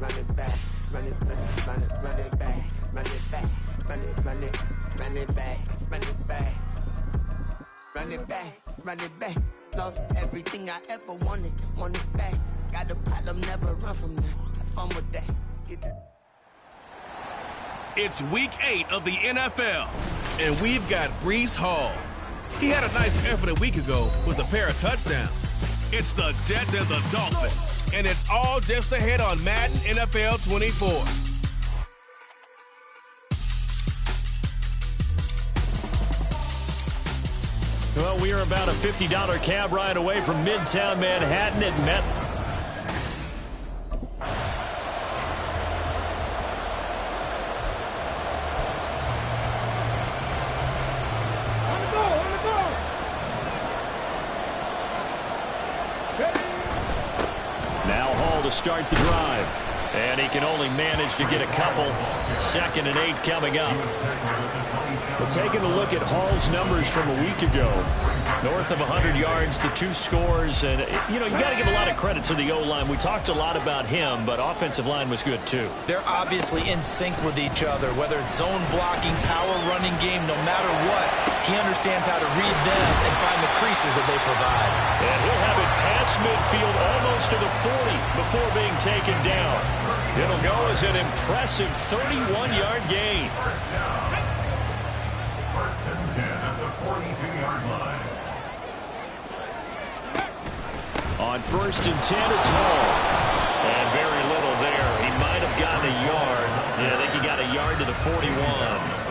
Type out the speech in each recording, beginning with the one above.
run it back, run it back, run it back, run it back, run it back, run it back, run it back, run it back. Lost everything I ever wanted, want it back. Got a problem, never run from that. Have fun with that. It's week 8 of the NFL, and we've got Breece Hall. He had a nice effort a week ago with a pair of touchdowns. It's the Jets and the Dolphins, and it's all just ahead on Madden NFL 24. Well, we are about a $50 cab ride away from Midtown Manhattan at Met. Now Hall to start the drive. And he can only manage to get a couple. 2nd and 8 coming up. Well, taking a look at Hall's numbers from a week ago. North of 100 yards, the 2 scores. And, you know, you got to give a lot of credit to the O-line. We talked a lot about him, but offensive line was good, too. They're obviously in sync with each other, whether it's zone blocking, power running game, no matter what. He understands how to read them and find the creases that they provide. And he'll have it past midfield almost to the 40 before being taken down. It'll go as an impressive 31-yard gain. First and 10 at the 42-yard line. On 1st and 10, it's Hall. And very little there. He might have gotten a yard. Yeah, I think he got a yard to the 41.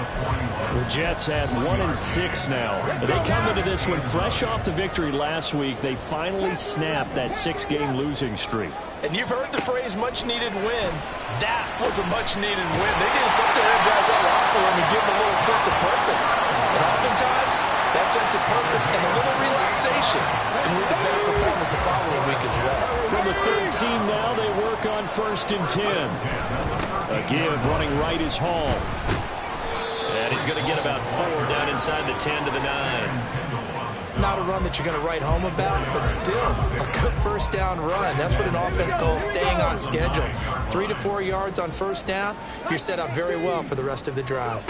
The Jets had 1-6 now. They come into this one fresh off the victory last week. They finally snapped that 6-game losing streak. And you've heard the phrase much-needed win. That was a much-needed win. They needed something to energize that locker room and give them a little sense of purpose. And oftentimes, that sense of purpose and a little relaxation can lead to better performance the following week as well. From the 13 now, they work on 1st and 10. A give running right is Hall. And he's going to get about 4 down inside the 10 to the 9. Not a run that you're going to write home about, but still a good first down run. That's what an offense calls staying on schedule. 3 to 4 yards on first down, you're set up very well for the rest of the drive.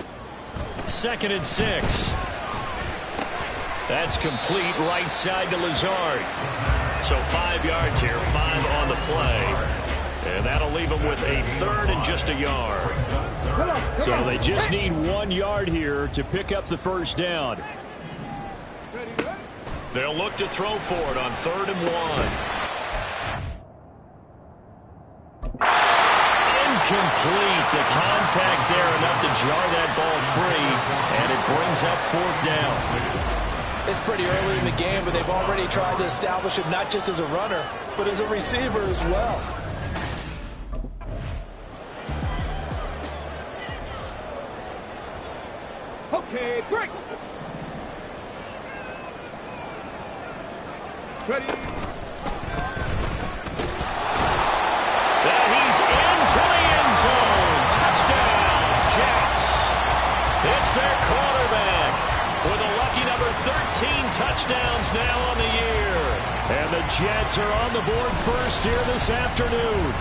2nd and 6. That's complete right side to Lazard. So 5 yards here, 5 on the play. And that'll leave them with a 3rd and just a yard. So they just need 1 yard here to pick up the first down. They'll look to throw for it on 3rd and 1. Incomplete. The contact there enough to jar that ball free, and it brings up 4th down. It's pretty early in the game, but they've already tried to establish him not just as a runner, but as a receiver as well. Okay, break. Ready. And he's into the end zone. Touchdown, Jets. It's their quarterback with a lucky number 13 touchdowns now on the year. And the Jets are on the board first here this afternoon.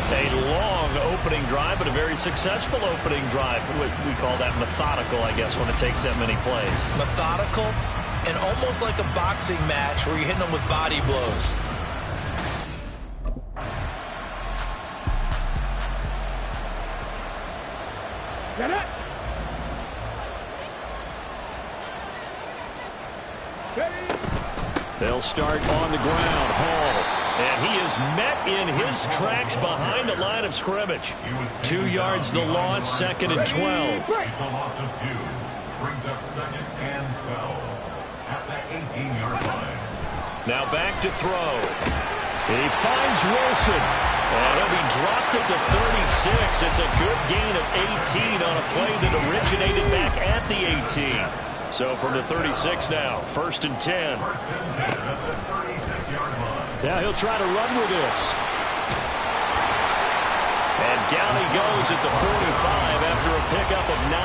A long opening drive, but a very successful opening drive. We call that methodical, I guess, when it takes that many plays. Methodical and almost like a boxing match where you're hitting them with body blows. Get it. They'll start on the ground. Hall. And he is met in his tracks behind the line of scrimmage. 2 yards the loss, 2nd and 12. It's a loss of 2. Brings up 2nd and 12 at the 18-yard line. Now back to throw. He finds Wilson. And he'll be dropped at the 36. It's a good gain of 18 on a play that originated back at the 18. So from the 36 now, 1st and 10. First and 10 at the 36-yard line. Now he'll try to run with this. And down he goes at the 45 after a pickup of 9.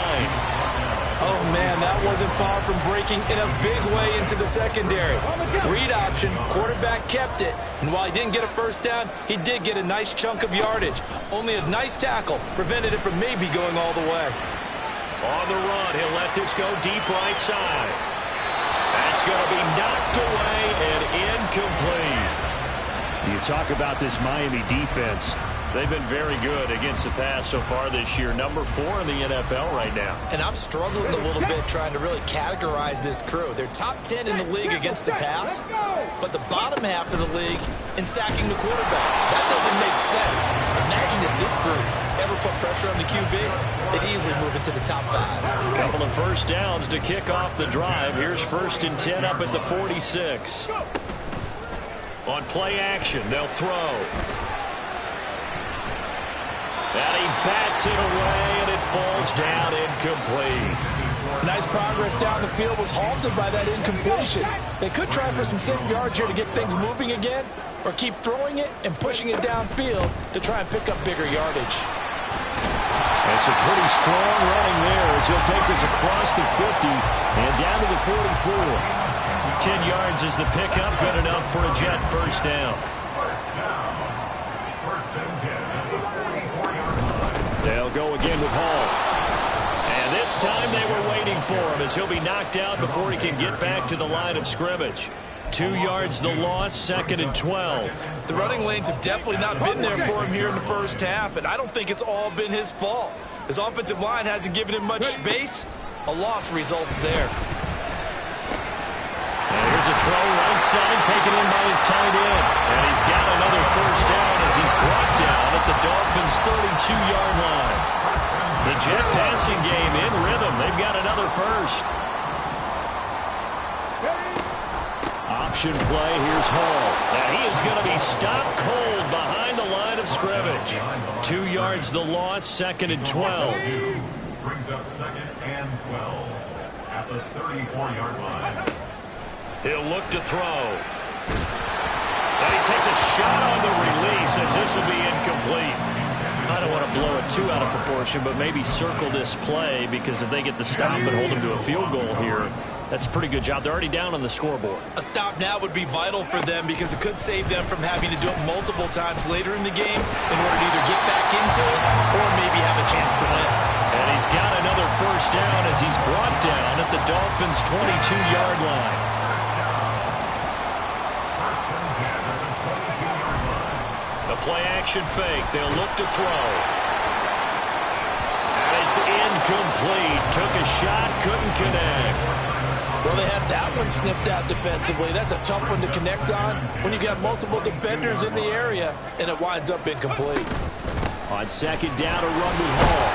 Oh, man, that wasn't far from breaking in a big way into the secondary. Read option, quarterback kept it, and while he didn't get a first down, he did get a nice chunk of yardage. Only a nice tackle prevented it from maybe going all the way. On the run, he'll let this go deep right side. That's going to be knocked away and incomplete. You talk about this Miami defense. They've been very good against the pass so far this year. Number 4 in the NFL right now. And I'm struggling a little bit trying to really categorize this crew. They're top 10 in the league against the pass, but the bottom half of the league in sacking the quarterback. That doesn't make sense. Imagine if this group ever put pressure on the QB, they'd easily move into the top 5. A couple of first downs to kick off the drive. Here's 1st and 10 up at the 46. On play action, they'll throw. And he bats it away, and it falls down incomplete. Nice progress down the field was halted by that incompletion. They could try for some safe yards here to get things moving again, or keep throwing it and pushing it downfield to try and pick up bigger yardage. And some pretty strong running there as he'll take this across the 50 and down to the 44. 10 yards is the pickup, good enough for a Jet first down. They'll go again with Hall. And this time they were waiting for him as he'll be knocked out before he can get back to the line of scrimmage. 2 yards the loss, 2nd and 12. The running lanes have definitely not been there for him here in the first half, and I don't think it's all been his fault. His offensive line hasn't given him much space. A loss results there. And here's a throw right side, taken in by his tight end. And he's got another first down as he's brought down at the Dolphins' 32-yard line. The Jet passing game in rhythm. They've got another first. Option play, here's Hall. And he is going to be stopped cold behind the line of scrimmage. 2 yards the loss, 2nd and 12. Brings up 2nd and 12 at the 34-yard line. He'll look to throw. And he takes a shot on the release as this will be incomplete. I don't want to blow it too out of proportion, but maybe circle this play because if they get the stop and hold him to a field goal here, that's a pretty good job. They're already down on the scoreboard. A stop now would be vital for them because it could save them from having to do it multiple times later in the game in order to either get back into it or maybe have a chance to win. And he's got another first down as he's brought down at the Dolphins' 22-yard line. The play-action fake. They'll look to throw. And it's incomplete. Took a shot, couldn't connect. Well, they had that one sniffed out defensively. That's a tough one to connect on when you got multiple defenders in the area, and it winds up incomplete. On 2nd down, a run with Hall.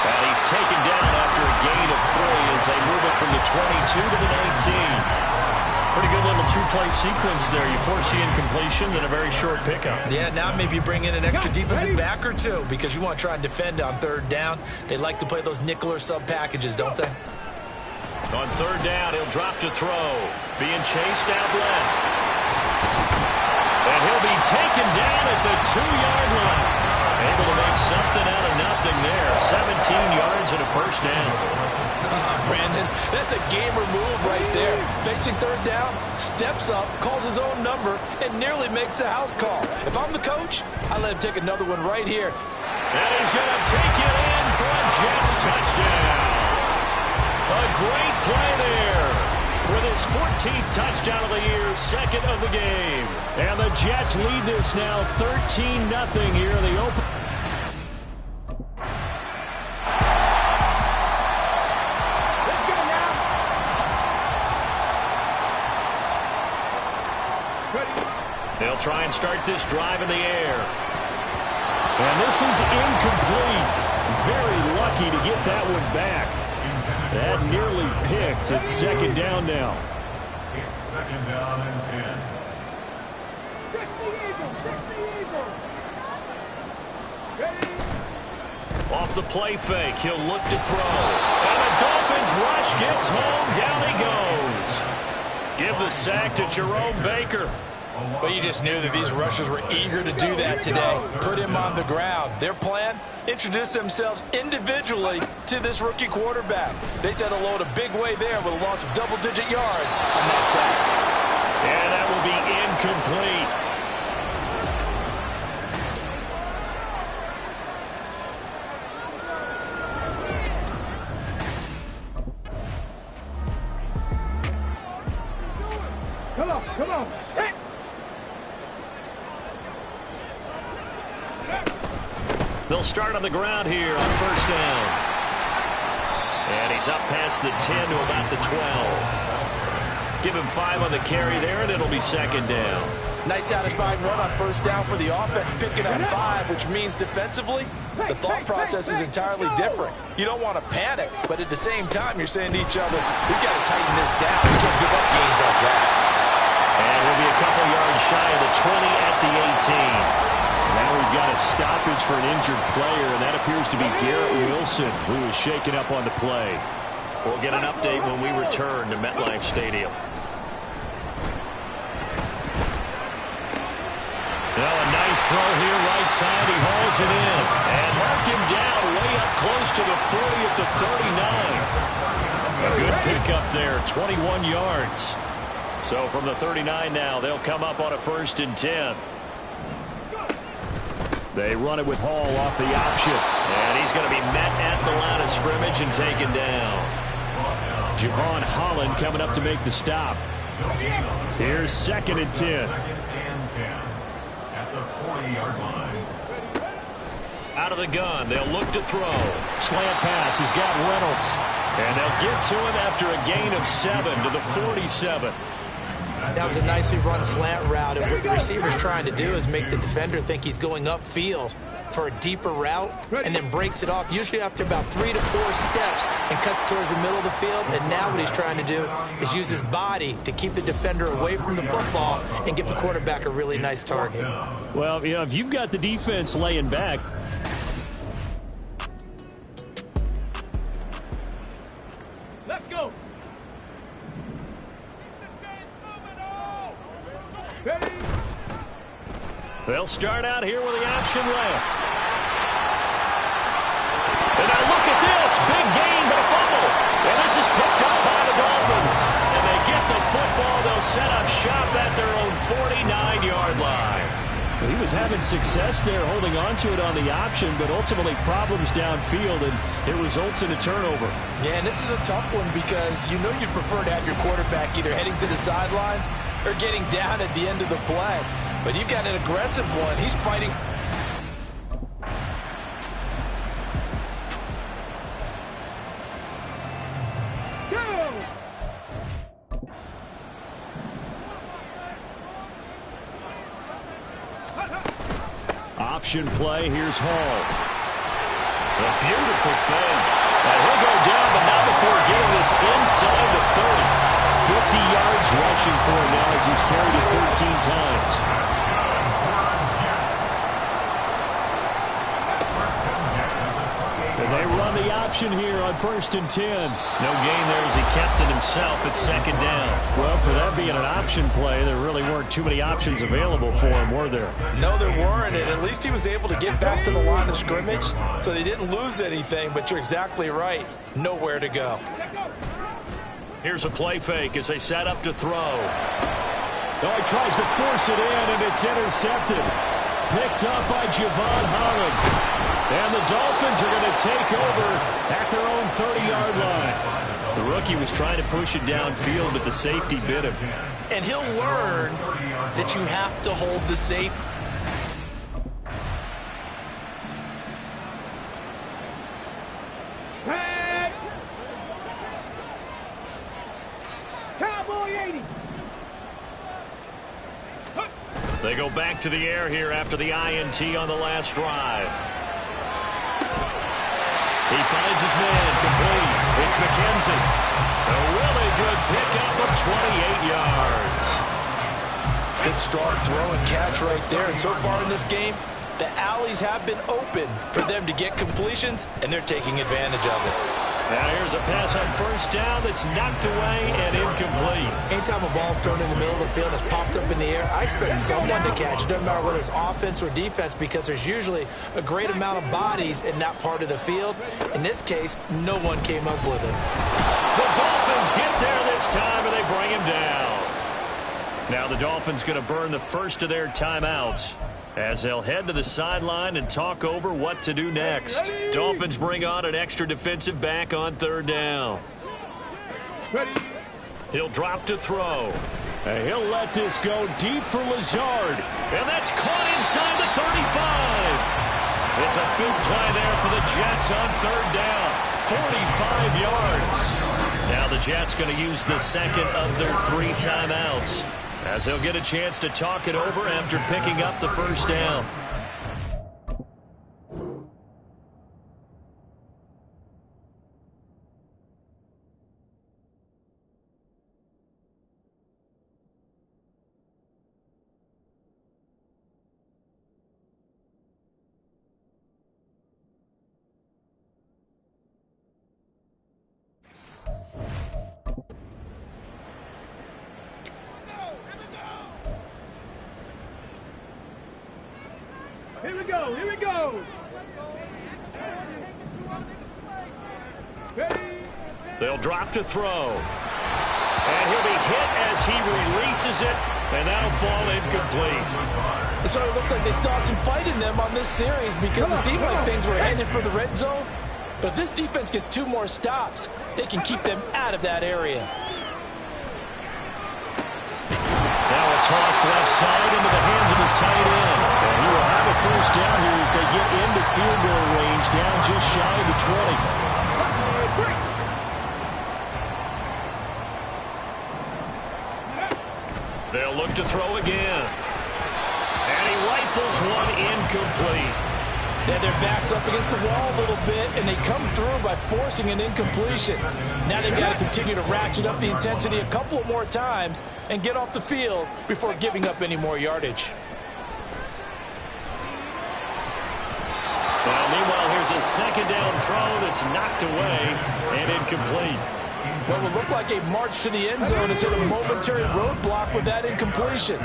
And he's taken down after a gain of 3 as they move it from the 22 to the 19. Pretty good little two-play sequence there. You force the incompletion, then a very short pickup. Yeah, now maybe bring in an extra defensive back or two because you want to try and defend on 3rd down. They like to play those nickel or sub packages, don't they? On 3rd down, he'll drop to throw. Being chased out left. And he'll be taken down at the 2-yard line. Able to make something out of nothing there. 17 yards and a first down. Brandon, that's a gamer move right there. Facing 3rd down, steps up, calls his own number, and nearly makes the house call. If I'm the coach, I let him take another one right here. And he's going to take it in for a Jets touchdown. A great play there with his 14th touchdown of the year, 2nd of the game. And the Jets lead this now 13-0 here in the open. They'll try and start this drive in the air. And this is incomplete. Very lucky to get that one back. That nearly picked. It's 2nd down now. It's 2nd down and 10. Off the play fake, he'll look to throw. And the Dolphins rush gets home. Down he goes. Give the sack to Jerome Baker. But you just knew that these rushers were eager to do that today. Put him on the ground. Their plan, introduce themselves individually to this rookie quarterback. They said hello in a big way there with a loss of double-digit yards on that sack. And that will be incomplete. Come on. Hit. They'll start on the ground here on first down. And he's up past the 10 to about the 12. Give him 5 on the carry there, and it'll be second down. Nice satisfying run on first down for the offense, picking up 5, which means defensively, the thought process is entirely different. You don't want to panic, but at the same time, you're saying to each other, we've got to tighten this down. We can't give up gains like that. And we'll be a couple yards shy of the 20 at the 18. Now we've got a stoppage for an injured player, and that appears to be Garrett Wilson, who is shaken up on the play. We'll get an update when we return to MetLife Stadium. Now a nice throw here right side. He hauls it in. And mark him down way up close to the 40 at the 39. A good pickup there, 21 yards. So from the 39 now, they'll come up on a 1st and 10. They run it with Hall off the option. And he's going to be met at the line of scrimmage and taken down. Javon Holland coming up to make the stop. Here's 2nd and 10. At the 40-yard line. Out of the gun, they'll look to throw. Slant pass, he's got Reynolds. And they'll get to him after a gain of 7 to the 47. That was a nicely run slant route, and what the receiver's trying to do is make the defender think he's going upfield for a deeper route and then breaks it off, usually after about 3 to 4 steps, and cuts towards the middle of the field. And now what he's trying to do is use his body to keep the defender away from the football and give the quarterback a really nice target. Well, you know, if you've got the defense laying back, Let's go. they'll start out here with the option left. And now look at this. Big gain, but a fumble. And this is picked up by the Dolphins. And they get the football. They'll set up shop at their own 49-yard line. He was having success there holding on to it on the option, but ultimately problems downfield, and it results in a turnover. Yeah, and this is a tough one because you know you'd prefer to have your quarterback either heading to the sidelines or getting down at the end of the play. But you've got an aggressive one. He's fighting. Option play, here's Hall. A beautiful fake. And he'll go down, but not before getting this inside the 30. 50 yards rushing for him now as he's carried it 13 times. And they run the option here on 1st and 10. No gain there as he kept it himself at 2nd down. Well, for that being an option play, there really weren't too many options available for him, were there? No, there weren't, and at least he was able to get back to the line of scrimmage, so they didn't lose anything, but you're exactly right. Nowhere to go. Here's a play fake as they set up to throw. Oh, he tries to force it in, and it's intercepted. Picked up by Javon Holland. And the Dolphins are going to take over at their own 30-yard line. The rookie was trying to push it downfield, but the safety bit him. And he'll learn that you have to hold the safety. Cowboy 80. They go back to the air here after the INT on the last drive. He finds his man complete. It's McKenzie. A really good pickup of 28 yards. Good strong throw and catch right there. And so far in this game, the alleys have been open for them to get completions, and they're taking advantage of it. Now here's a pass on first down that's knocked away and incomplete. Anytime a ball's thrown in the middle of the field and it's popped up in the air, I expect someone to catch. It doesn't matter whether it's offense or defense, because there's usually a great amount of bodies in that part of the field. In this case, no one came up with it. The Dolphins get there this time, and they bring him down. Now the Dolphins going to burn the first of their timeouts as they'll head to the sideline and talk over what to do next. Dolphins bring on an extra defensive back on third down. He'll drop to throw. And he'll let this go deep for Lazard. And that's caught inside the 35. It's a big play there for the Jets on third down. 45 yards. Now the Jets going to use the second of their 3 timeouts, as they'll get a chance to talk it over after picking up the first down. Here we go, here we go. Ready? They'll drop to throw. And he'll be hit as he releases it, and that'll fall incomplete. It sort of looks like they still have some fight in them on this series, because it seemed like things were headed for the red zone. But if this defense gets 2 more stops, they can keep them out of that area. Now a toss left side into the hands of his tight end. And he will have a first down here as they get into field goal range, down just shy of the 20. They'll look to throw again. And he rifles one incomplete. Then their back's up against the wall a little bit, and they come through by forcing an incompletion. Now they've got to continue to ratchet up the intensity a couple more times and get off the field before giving up any more yardage. Well, meanwhile, here's a second down throw that's knocked away and incomplete. What would look like a march to the end zone is hit a momentary roadblock with that incompletion.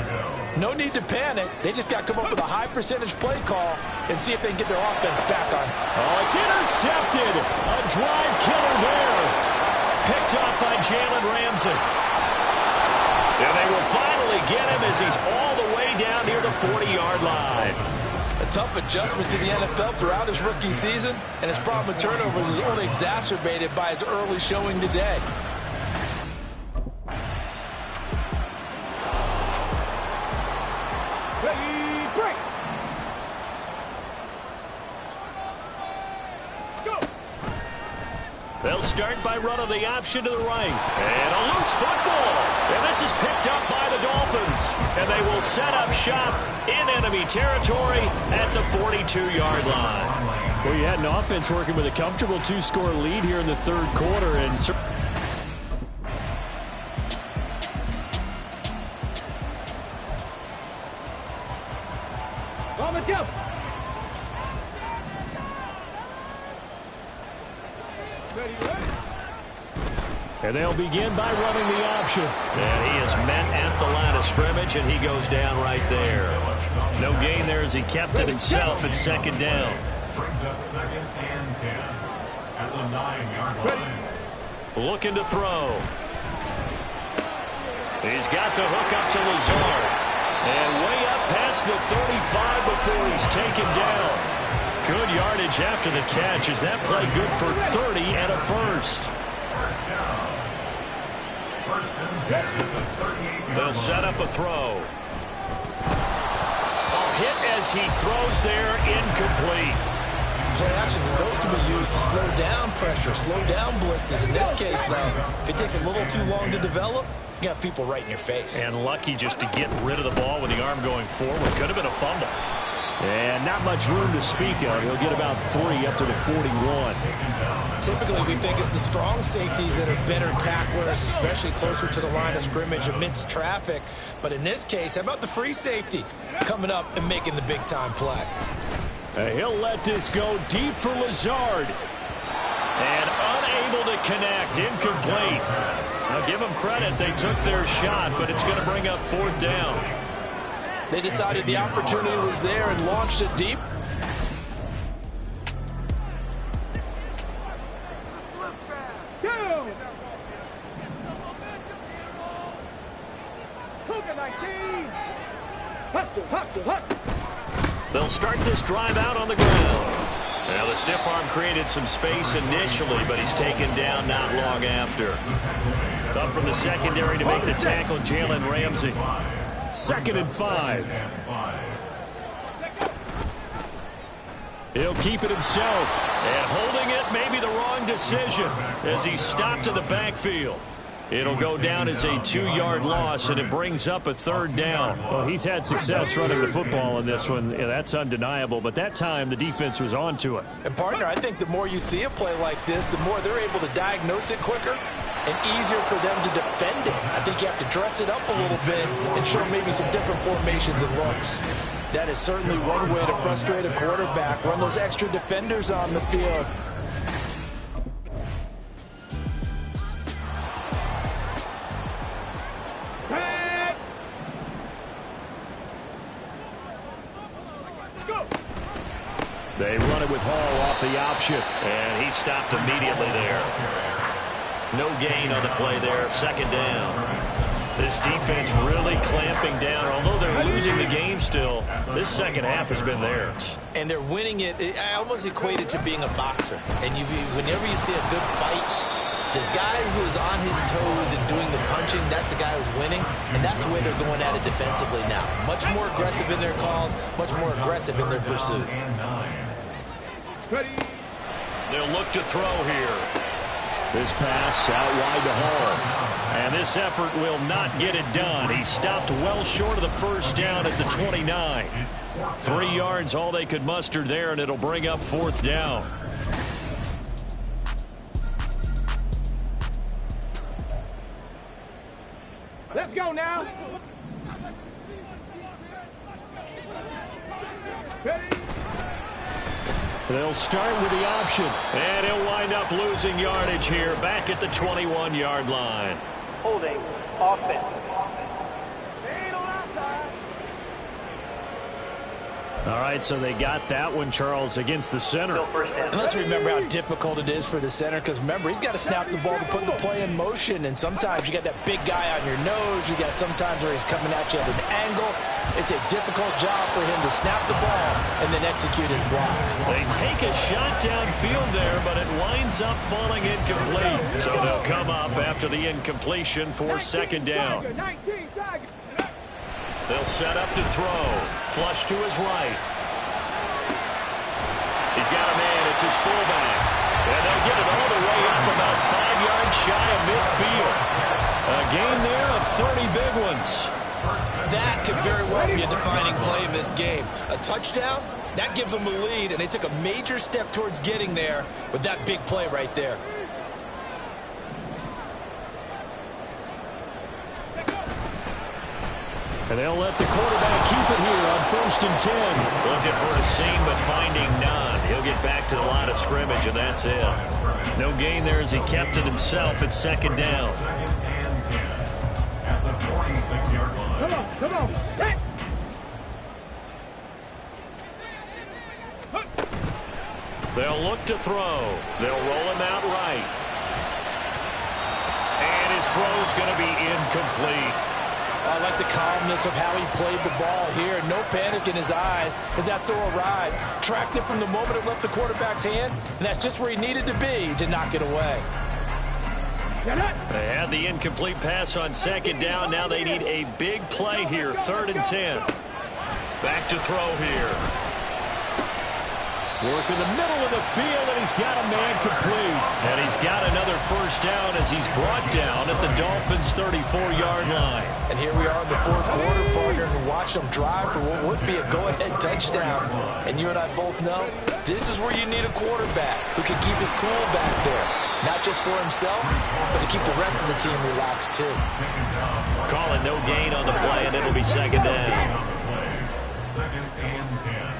No need to panic. They just got to come up with a high percentage play call and see if they can get their offense back on. Oh, it's intercepted. A drive killer there. Picked off by Jalen Ramsey. And they will finally get him as he's all the way down near the 40-yard line. A tough adjustment to the NFL throughout his rookie season, and his problem with turnovers is only exacerbated by his early showing today. Ready, break. Go. They'll start by running the option to the right. And a loose football. And this is picked up by the Dolphins. And they will set up shop in enemy territory at the 42-yard line. Well, you had an offense working with a comfortable 2-score lead here in the third quarter. And On the jump. Ready, ready. And they'll begin by running the option. And he is met at the line of scrimmage, and he goes down right there. No gain there as he kept it himself at second down. Brings up 2nd and 10 at the 9-yard line. Looking to throw. He's got the hook up to Lazard. And way up past the 35 before he's taken down. Good yardage after the catch. Is that play good for 30 and a first? They'll set up a throw. A hit as he throws there, incomplete. Play action is supposed to be used to slow down pressure, slow down blitzes. In this case, though, if it takes a little too long to develop, you got people right in your face. And lucky just to get rid of the ball with the arm going forward. Could have been a fumble. And not much room to speak of. He'll get about 3 up to the 41. Typically, we think it's the strong safeties that are better tacklers, especially closer to the line of scrimmage amidst traffic. But in this case, how about the free safety coming up and making the big-time play? He'll let this go deep for Lazard. And unable to connect. Incomplete. Now give them credit. They took their shot, but it's going to bring up 4th down. They decided the opportunity was there and launched it deep. Go! Hook 19! Hustle. They'll start this drive out on the ground. Now the stiff arm created some space initially, but he's taken down not long after. Up from the secondary to make the tackle, Jalen Ramsey. 2nd and 5. He'll keep it himself. And holding it may be the wrong decision as he stopped in the backfield. It'll go down as a 2-yard loss, and it brings up a 3rd down. Well, he's had success running the football in this one. Yeah, that's undeniable. But that time, the defense was on to it. And, partner, I think the more you see a play like this, the more they're able to diagnose it quicker and easier for them to defend it. I think you have to dress it up a little bit and show maybe some different formations and looks. That is certainly one way to frustrate a quarterback. Run those extra defenders on the field. They run it with Hall off the option, and he stopped immediately there. No gain on the play there, 2nd down. This defense really clamping down. Although they're losing the game still, this second half has been theirs. And they're winning it. I almost equate it to being a boxer. And whenever you see a good fight, the guy who is on his toes and doing the punching, that's the guy who's winning. And that's the way they're going at it defensively now. Much more aggressive in their calls, much more aggressive in their pursuit. They'll look to throw here. This pass out wide to Hall. And this effort will not get it done. He stopped well short of the 1st down at the 29. 3 yards all they could muster there, and it'll bring up 4th down. Let's go now. Ready? They'll start with the option, and he'll wind up losing yardage here back at the 21-yard line. Holding offense. All right, so they got that one, Charles, against the center. And let's remember how difficult it is for the center, because remember, he's got to snap the ball to put the play in motion, and sometimes you got that big guy on your nose. You got sometimes where he's coming at you at an angle. It's a difficult job for him to snap the ball and then execute his block. They take a shot downfield there, but it winds up falling incomplete. So they'll come up after the incompletion for 2nd down. They'll set up to throw. Flush to his right. He's got a man. It's his fullback. And they'll get it all the way up about 5 yards shy of midfield. A gain there of 30 big ones. That could very well be a defining play in this game. A touchdown, that gives them a lead, and they took a major step towards getting there with that big play right there. And they'll let the quarterback keep it here on 1st and 10. Looking for a seam, but finding none. He'll get back to the line of scrimmage, and that's it. No gain there as he kept it himself at 2nd down. At the 46-yard line. Come on. Hey. They'll look to throw. They'll roll him out right. And his throw's going to be incomplete. I like the calmness of how he played the ball here. No panic in his eyes as that throw arrived. Tracked it from the moment it left the quarterback's hand, and that's just where he needed to be to knock it away. They had the incomplete pass on 2nd down. Now they need a big play here, 3rd and 10. Back to throw here. Work in the middle of the field, and he's got a man complete. And he's got another 1st down as he's brought down at the Dolphins' 34-yard line. And here we are in the 4th quarter, partner, and watch them drive for what would be a go-ahead touchdown. And you and I both know this is where you need a quarterback who can keep his cool back there. Not just for himself, but to keep the rest of the team relaxed, too. Calling no gain on the play, and it'll be 2nd down. 2nd and 10.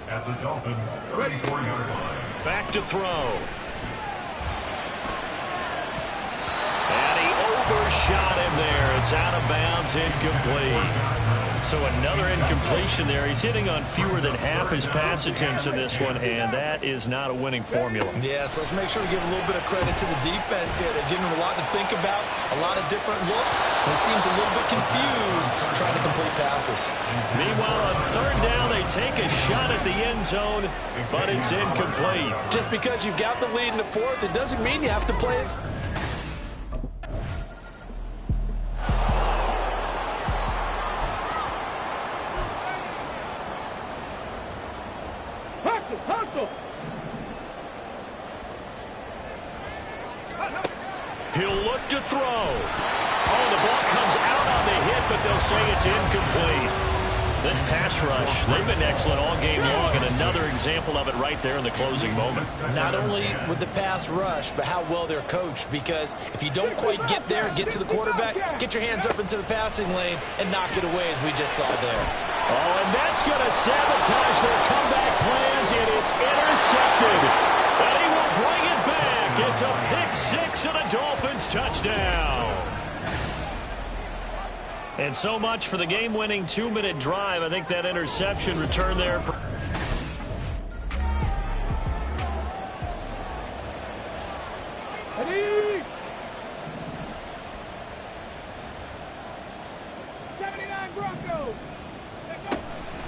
At the Dolphins' 34-yard line. Back to throw. shot in there. It's out of bounds, incomplete. So another incompletion there. He's hitting on fewer than half his pass attempts in this one, and that is not a winning formula. Yeah, so let's make sure we give a little bit of credit to the defense here. They're giving him a lot to think about, a lot of different looks, and he seems a little bit confused trying to complete passes. Meanwhile, on third down, they take a shot at the end zone, but it's incomplete. Just because you've got the lead in the fourth, it doesn't mean you have to play it. He'll look to throw. Oh, the ball comes out on the hit, but they'll say it's incomplete. This pass rush, they've been excellent all game long, and another example of it right there in the closing moment. Not only with the pass rush, but how well they're coached, because if you don't quite get there and get to the quarterback, get your hands up into the passing lane and knock it away, as we just saw there. Oh, and that's going to sabotage their comeback plans. It is intercepted. And he will bring it back. It's a pick six and a Dolphins touchdown. And so much for the game-winning 2-minute drive. I think that interception return there.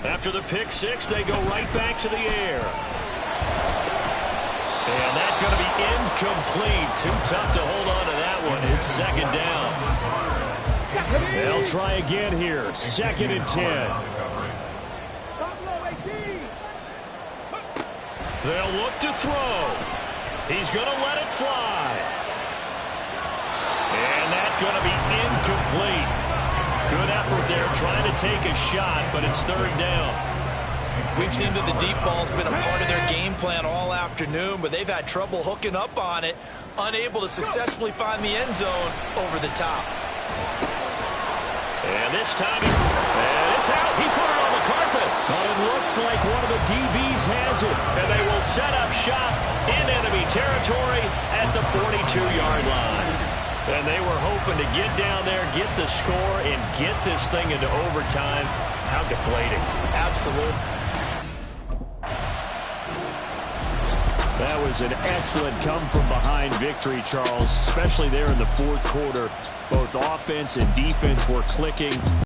After the pick six, they go right back to the air. And that's going to be incomplete. Too tough to hold on to that one. It's second down. They'll try again here. Second and 10. They'll look to throw. He's going to let it fly. And that's going to be incomplete. Good effort there trying to take a shot, but it's third down. We've seen that the deep ball's been a part of their game plan all afternoon, but they've had trouble hooking up on it, unable to successfully find the end zone over the top. And this time, and it's out. He put it on the carpet. But it looks like one of the DBs has it. And they will set up shop in enemy territory at the 42-yard line. And they were hoping to get down there, get the score, and get this thing into overtime. How deflating. Absolutely. That was an excellent come-from-behind victory, Charles, especially there in the fourth quarter. Both offense and defense were clicking.